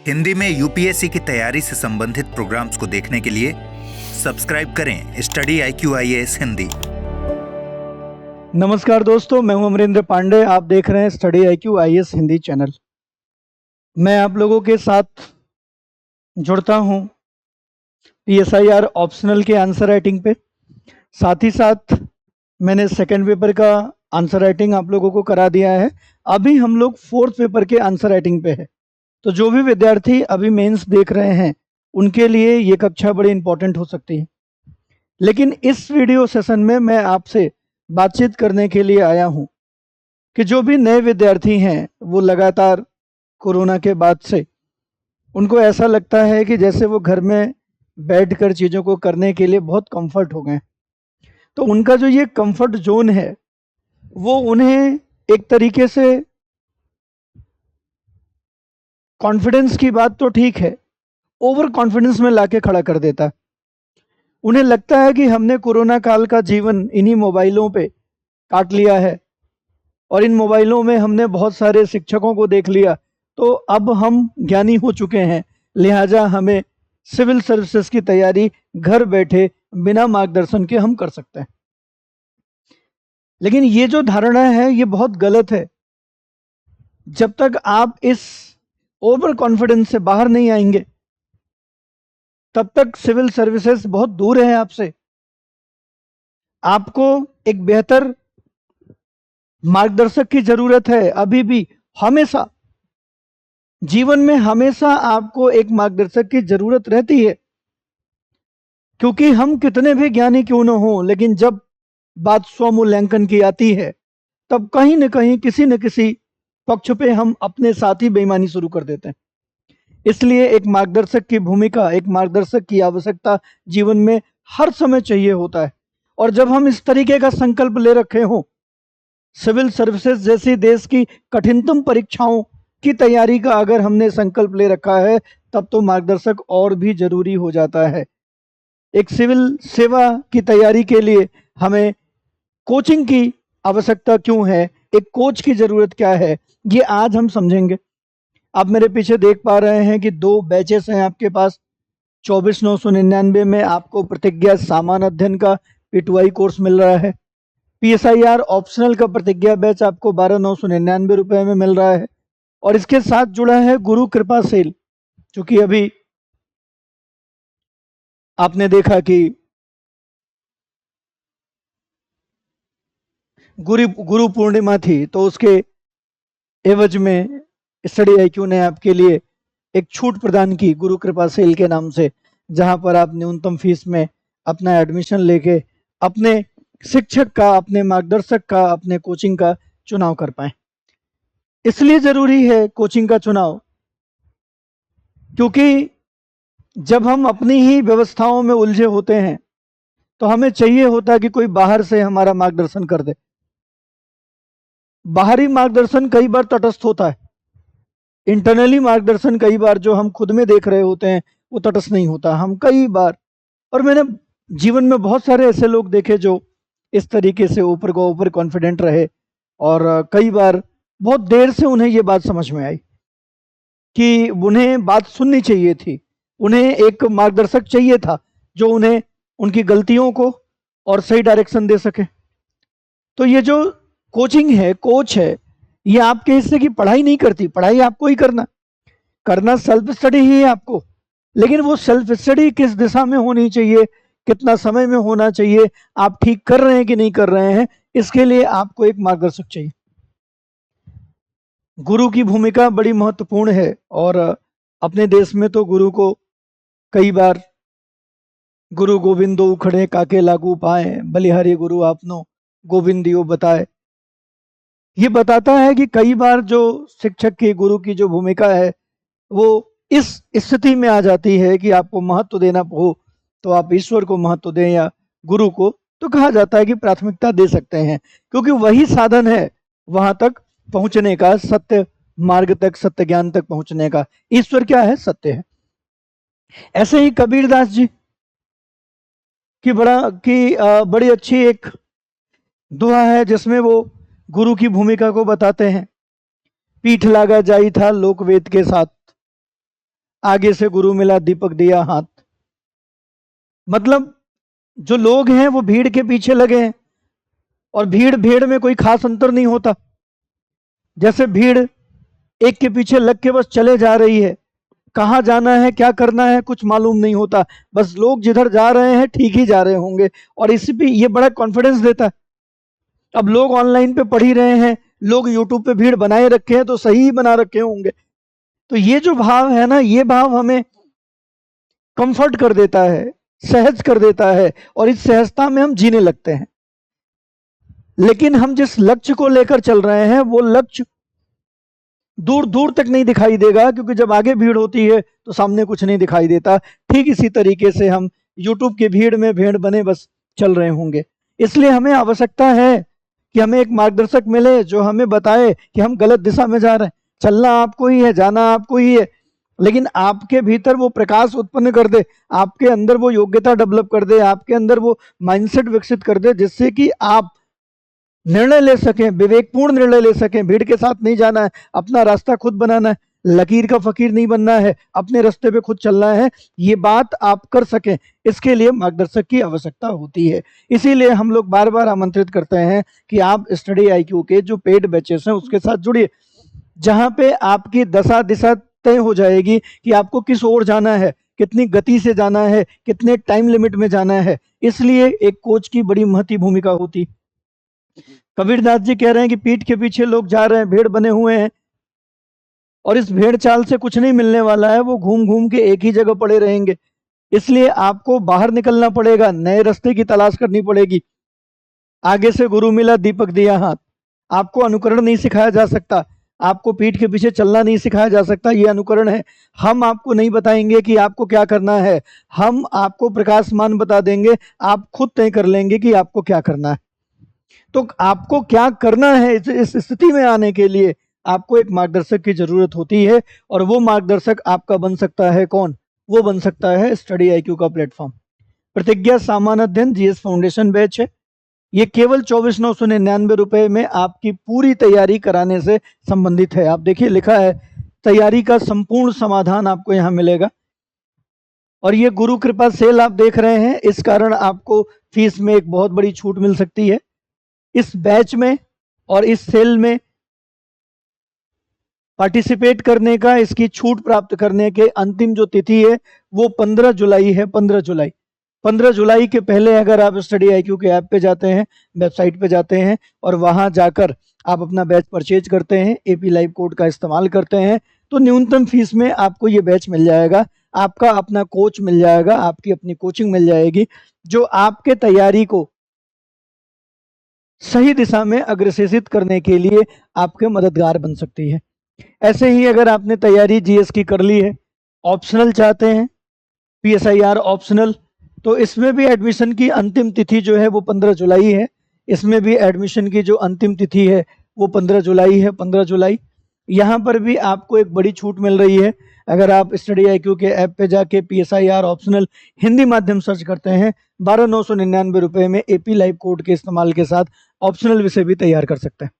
हिंदी में यूपीएससी की तैयारी से संबंधित प्रोग्राम्स को देखने के लिए सब्सक्राइब करें स्टडी IQ-IAS हिंदी। नमस्कार दोस्तों, मैं हूं अमरेंद्र पांडे। आप देख रहे हैं स्टडी IQ-IAS हिंदी चैनल। मैं आप लोगों के साथ जुड़ता हूं PSIR ऑप्शनल के आंसर राइटिंग पे। साथ ही साथ मैंने सेकंड पेपर का आंसर राइटिंग आप लोगों को करा दिया है। अभी हम लोग फोर्थ पेपर के आंसर राइटिंग पे है। तो जो भी विद्यार्थी अभी मेंस देख रहे हैं उनके लिए ये कक्षा बड़ी इंपॉर्टेंट हो सकती है। लेकिन इस वीडियो सेशन में मैं आपसे बातचीत करने के लिए आया हूं कि जो भी नए विद्यार्थी हैं वो लगातार कोरोना के बाद से उनको ऐसा लगता है कि जैसे वो घर में बैठकर चीज़ों को करने के लिए बहुत कंफर्ट हो गए। तो उनका जो ये कंफर्ट जोन है वो उन्हें एक तरीके से कॉन्फिडेंस की बात तो ठीक है, ओवर कॉन्फिडेंस में लाके खड़ा कर देता है। उन्हें लगता है कि हमने कोरोना काल का जीवन इन्हीं मोबाइलों पे काट लिया है और इन मोबाइलों में हमने बहुत सारे शिक्षकों को देख लिया, तो अब हम ज्ञानी हो चुके हैं, लिहाजा हमें सिविल सर्विसेज की तैयारी घर बैठे बिना मार्गदर्शन के हम कर सकते हैं। लेकिन ये जो धारणा है ये बहुत गलत है। जब तक आप इस ओवर कॉन्फिडेंस से बाहर नहीं आएंगे तब तक सिविल सर्विसेज बहुत दूर है आपसे। आपको एक बेहतर मार्गदर्शक की जरूरत है। अभी भी हमेशा जीवन में हमेशा आपको एक मार्गदर्शक की जरूरत रहती है, क्योंकि हम कितने भी ज्ञानी क्यों न हो, लेकिन जब बात स्वमूल्यांकन की आती है तब कहीं न कहीं किसी न किसी पक्ष पे हम अपने साथ ही बेईमानी शुरू कर देते हैं। इसलिए एक मार्गदर्शक की भूमिका, एक मार्गदर्शक की आवश्यकता जीवन में हर समय चाहिए होता है। और जब हम इस तरीके का संकल्प ले रखे हों, सिविल सर्विसेज जैसी देश की कठिनतम परीक्षाओं की तैयारी का अगर हमने संकल्प ले रखा है, तब तो मार्गदर्शक और भी जरूरी हो जाता है। एक सिविल सेवा की तैयारी के लिए हमें कोचिंग की आवश्यकता क्यों है, एक कोच की जरूरत क्या है, ये आज हम समझेंगे। आप मेरे पीछे देख पा रहे हैं कि 2 बैचेस हैं आपके पास। 24,999 में आपको प्रतिज्ञा सामान्य अध्ययन का P2I कोर्स मिल रहा है। PSIR ऑप्शनल का प्रतिज्ञा बैच आपको 12,999 रुपए में मिल रहा है। और इसके साथ जुड़ा है गुरु कृपा सेल, क्योंकि अभी आपने देखा कि गुरु पूर्णिमा थी, तो उसके एवज में स्टडी IQ ने आपके लिए एक छूट प्रदान की गुरु कृपा सेल के नाम से, जहां पर आप न्यूनतम फीस में अपना एडमिशन लेके अपने शिक्षक का, अपने मार्गदर्शक का, अपने कोचिंग का चुनाव कर पाए। इसलिए जरूरी है कोचिंग का चुनाव, क्योंकि जब हम अपनी ही व्यवस्थाओं में उलझे होते हैं तो हमें चाहिए होता है कि कोई बाहर से हमारा मार्गदर्शन कर दे। बाहरी मार्गदर्शन कई बार तटस्थ होता है, इंटरनली मार्गदर्शन कई बार जो हम खुद में देख रहे होते हैं वो तटस्थ नहीं होता। हम कई बार, और मैंने जीवन में बहुत सारे ऐसे लोग देखे जो इस तरीके से ऊपर कॉन्फिडेंट रहे, और कई बार बहुत देर से उन्हें ये बात समझ में आई कि उन्हें बात सुननी चाहिए थी, उन्हें एक मार्गदर्शक चाहिए था जो उन्हें उनकी गलतियों को और सही डायरेक्शन दे सके। तो ये जो कोचिंग है, कोच है, ये आपके हिस्से की पढ़ाई नहीं करती। पढ़ाई आपको ही करना सेल्फ स्टडी ही है आपको। लेकिन वो सेल्फ स्टडी किस दिशा में होनी चाहिए, कितना समय में होना चाहिए, आप ठीक कर रहे हैं कि नहीं कर रहे हैं, इसके लिए आपको एक मार्गदर्शक चाहिए। गुरु की भूमिका बड़ी महत्वपूर्ण है, और अपने देश में तो गुरु को कई बार गुरु गोविंदो उखड़े काके लागू पाए, बलिहारी गुरु आपनो गोविंदियो बताए। ये बताता है कि कई बार जो शिक्षक की, गुरु की जो भूमिका है वो इस स्थिति में आ जाती है कि आपको महत्व देना हो तो आप ईश्वर को महत्व दें या गुरु को, तो कहा जाता है कि प्राथमिकता दे सकते हैं, क्योंकि वही साधन है वहां तक पहुंचने का, सत्य मार्ग तक, सत्य ज्ञान तक पहुंचने का। ईश्वर क्या है? सत्य है। ऐसे ही कबीरदास जी की बड़ी अच्छी एक दोहा है जिसमें वो गुरु की भूमिका को बताते हैं। पीठ लागा जाई था लोक वेद के साथ, आगे से गुरु मिला दीपक दिया हाथ। मतलब जो लोग हैं वो भीड़ के पीछे लगे हैं और भीड़ में कोई खास अंतर नहीं होता। जैसे भीड़ एक के पीछे लग के बस चले जा रही है, कहाँ जाना है क्या करना है कुछ मालूम नहीं होता, बस लोग जिधर जा रहे हैं ठीक ही जा रहे होंगे, और इसी पे ये बड़ा कॉन्फिडेंस देता है। अब लोग ऑनलाइन पे पढ़ ही रहे हैं, लोग यूट्यूब पे भीड़ बनाए रखे हैं तो सही बना रखे होंगे। तो ये जो भाव है ना, ये भाव हमें कंफर्ट कर देता है, सहज कर देता है, और इस सहजता में हम जीने लगते हैं। लेकिन हम जिस लक्ष्य को लेकर चल रहे हैं वो लक्ष्य दूर दूर तक नहीं दिखाई देगा, क्योंकि जब आगे भीड़ होती है तो सामने कुछ नहीं दिखाई देता। ठीक इसी तरीके से हम यूट्यूब की भीड़ में भेड़ बने बस चल रहे होंगे। इसलिए हमें आवश्यकता है कि हमें एक मार्गदर्शक मिले जो हमें बताए कि हम गलत दिशा में जा रहे हैं। चलना आपको ही है, जाना आपको ही है, लेकिन आपके भीतर वो प्रकाश उत्पन्न कर दे, आपके अंदर वो योग्यता डेवलप कर दे, आपके अंदर वो माइंडसेट विकसित कर दे, जिससे कि आप निर्णय ले सकें, विवेकपूर्ण निर्णय ले सकें। भीड़ के साथ नहीं जाना है, अपना रास्ता खुद बनाना है, लकीर का फकीर नहीं बनना है, अपने रास्ते पे खुद चलना है, ये बात आप कर सकें। इसके लिए मार्गदर्शक की आवश्यकता होती है। इसीलिए हम लोग बार बार आमंत्रित करते हैं कि आप स्टडी IQ के जो पेड बैचेस हैं उसके साथ जुड़िए, जहां पे आपकी दशा दिशा तय हो जाएगी कि आपको किस ओर जाना है, कितनी गति से जाना है, कितने टाइम लिमिट में जाना है। इसलिए एक कोच की बड़ी महती भूमिका होती। कबीरदास जी कह रहे हैं कि पीठ के पीछे लोग जा रहे हैं, भेड़ बने हुए हैं, और इस भेड़ चाल से कुछ नहीं मिलने वाला है, वो घूम घूम के एक ही जगह पड़े रहेंगे। इसलिए आपको बाहर निकलना पड़ेगा, नए रास्ते की तलाश करनी पड़ेगी। आगे से गुरु मिला दीपक दिया हाथ। आपको अनुकरण नहीं सिखाया जा सकता, आपको पीठ के पीछे चलना नहीं सिखाया जा सकता, ये अनुकरण है। हम आपको नहीं बताएंगे कि आपको क्या करना है, हम आपको प्रकाशमान बता देंगे, आप खुद तय कर लेंगे कि आपको क्या करना है। तो आपको क्या करना है, इस स्थिति में आने के लिए आपको एक मार्गदर्शक की जरूरत होती है, और वो मार्गदर्शक आपका बन सकता है कौन? वो बन सकता है स्टडी IQ का प्लेटफॉर्म। प्रतिज्ञा सामान्य अध्ययन GS फाउंडेशन बैच है। ये केवल 24,999 रुपए में आपकी पूरी तैयारी कराने से संबंधित है। आप देखिए लिखा है तैयारी का संपूर्ण समाधान आपको यहाँ मिलेगा, और ये गुरु कृपा सेल आप देख रहे हैं, इस कारण आपको फीस में एक बहुत बड़ी छूट मिल सकती है। इस बैच में और इस सेल में पार्टिसिपेट करने का, इसकी छूट प्राप्त करने के अंतिम जो तिथि है वो 15 जुलाई है। 15 जुलाई के पहले अगर आप स्टडी IQ के ऐप पे जाते हैं, वेबसाइट पे जाते हैं, और वहां जाकर आप अपना बैच परचेज करते हैं, AP लाइव कोड का इस्तेमाल करते हैं, तो न्यूनतम फीस में आपको ये बैच मिल जाएगा। आपका अपना कोच मिल जाएगा, आपकी अपनी कोचिंग मिल जाएगी, जो आपके तैयारी को सही दिशा में अग्रसेसित करने के लिए आपके मददगार बन सकती है। ऐसे ही अगर आपने तैयारी GS की कर ली है, ऑप्शनल चाहते हैं, PSIR ऑप्शनल, तो इसमें भी एडमिशन की अंतिम तिथि जो है वो 15 जुलाई है। इसमें भी एडमिशन की जो अंतिम तिथि है वो 15 जुलाई है। 15 जुलाई यहाँ पर भी आपको एक बड़ी छूट मिल रही है। अगर आप स्टडी IQ के ऐप पे जाके PSIR ऑप्शनल हिंदी माध्यम सर्च करते हैं, 12,999 रुपए में AP लाइव कोड के इस्तेमाल के साथ ऑप्शनल विषय भी तैयार कर सकते हैं।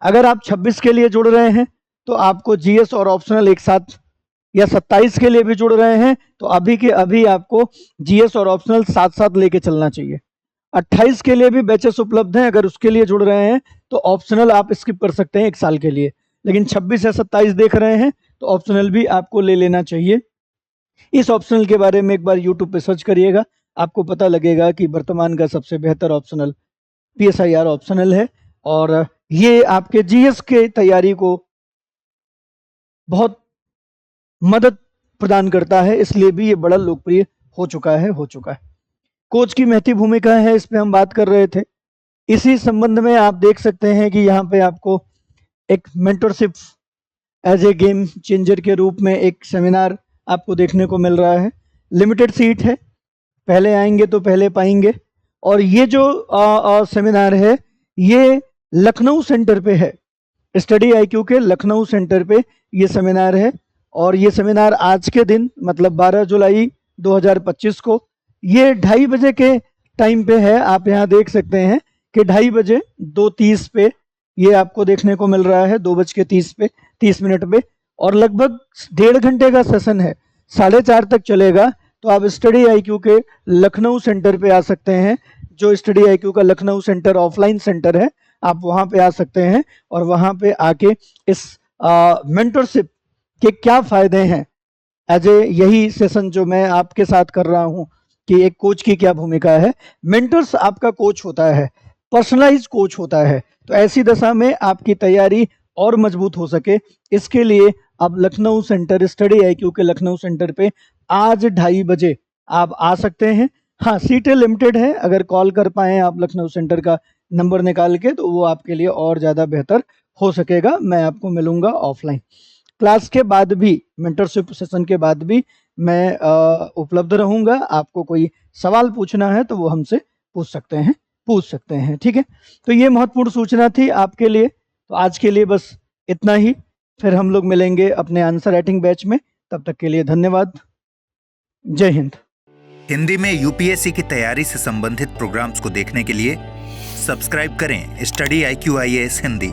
अगर आप 26 के लिए जुड़ रहे हैं तो आपको GS और ऑप्शनल एक साथ, या 27 के लिए भी जुड़ रहे हैं तो अभी के अभी आपको GS और ऑप्शनल साथ साथ लेके चलना चाहिए। 28 के लिए भी बैचेस उपलब्ध हैं, अगर उसके लिए जुड़ रहे हैं तो ऑप्शनल आप स्किप कर सकते हैं 1 साल के लिए, लेकिन 26 या 27 देख रहे हैं तो ऑप्शनल भी आपको ले लेना चाहिए। इस ऑप्शनल के बारे में एक बार यूट्यूब पे सर्च करिएगा, आपको पता लगेगा कि वर्तमान का सबसे बेहतर ऑप्शनल PSIR ऑप्शनल है, और ये आपके GS के तैयारी को बहुत मदद प्रदान करता है, इसलिए भी ये बड़ा लोकप्रिय हो चुका है। कोच की महती भूमिका है, इस पे हम बात कर रहे थे। इसी संबंध में आप देख सकते हैं कि यहाँ पे आपको एक mentorship as a game changer के रूप में एक सेमिनार आपको देखने को मिल रहा है। लिमिटेड सीट है, पहले आएंगे तो पहले पाएंगे। और ये जो सेमिनार है ये लखनऊ सेंटर पे है, स्टडी IQ के लखनऊ सेंटर पे ये सेमिनार है, और ये सेमिनार आज के दिन मतलब 12 जुलाई 2025 को ये 2:30 बजे के टाइम पे है। आप यहाँ देख सकते हैं कि 2:30 बजे 2:30 पे ये आपको देखने को मिल रहा है, 2:30 पे 30 मिनट पे, और लगभग 1.5 घंटे का सेशन है। 4:30 तक चलेगा, तो आप स्टडी IQ के लखनऊ सेंटर पे आ सकते हैं। जो स्टडी IQ का लखनऊ सेंटर ऑफलाइन सेंटर है, आप वहां पे आ सकते हैं और वहां पे आके इस मेंटरशिप के क्या फायदे हैं, एज ए यही सेशन जो मैं आपके साथ कर रहा हूं कि एक कोच की क्या भूमिका है। मेंटर्स आपका कोच होता है, पर्सनलाइज कोच होता है। तो ऐसी दशा में आपकी तैयारी और मजबूत हो सके, इसके लिए आप लखनऊ सेंटर स्टडी IQ के लखनऊ सेंटर पे आज 2:30 बजे आप आ सकते हैं। हाँ, सीटें लिमिटेड है, अगर कॉल कर पाए आप लखनऊ सेंटर का नंबर निकाल के तो वो आपके लिए और ज़्यादा बेहतर हो सकेगा। मैं आपको मिलूंगा ऑफलाइन। क्लास के बाद भी, मेंटरशिप सेशन के बाद भी मैं उपलब्ध रहूंगा। आपको कोई सवाल पूछना है तो वो हमसे पूछ सकते हैं, ठीक है। तो ये महत्वपूर्ण सूचना थी आपके लिए। तो आज के लिए बस इतना ही, फिर हम लोग मिलेंगे अपने आंसर राइटिंग बैच में। तब तक के लिए धन्यवाद। जय हिंद। हिंदी में यूपीएससी की तैयारी से संबंधित प्रोग्राम्स को देखने के लिए सब्सक्राइब करें स्टडी IQ IAS हिंदी।